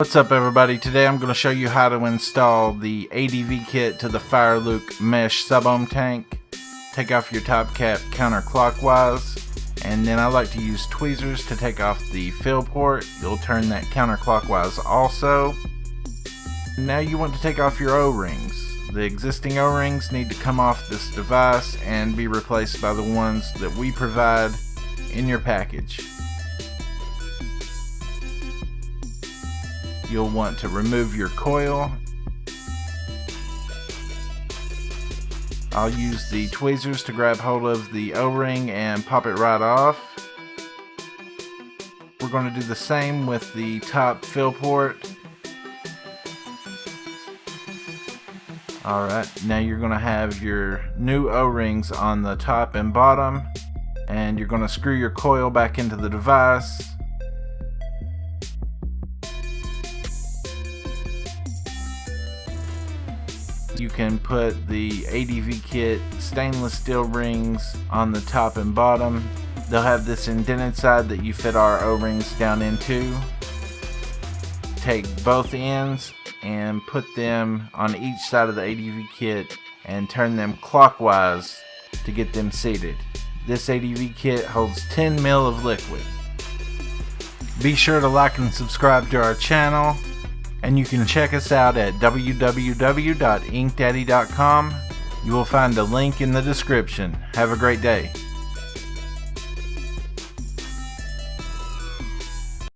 What's up everybody, today I'm going to show you how to install the ADV kit to the Fireluke mesh sub-ohm tank. Take off your top cap counterclockwise, and then I like to use tweezers to take off the fill port. You'll turn that counterclockwise also. Now you want to take off your O-rings. The existing O-rings need to come off this device and be replaced by the ones that we provide in your package. You'll want to remove your coil. I'll use the tweezers to grab hold of the O-ring and pop it right off. We're going to do the same with the top fill port. Alright, now you're going to have your new O-rings on the top and bottom, and you're going to screw your coil back into the device. You can put the ADV kit stainless steel rings on the top and bottom. They'll have this indented side that you fit our O-rings down into. Take both ends and put them on each side of the ADV kit and turn them clockwise to get them seated. This ADV kit holds 10 ml of liquid. Be sure to like and subscribe to our channel. And you can check us out at www.inktaddy.com. You will find a link in the description. Have a great day.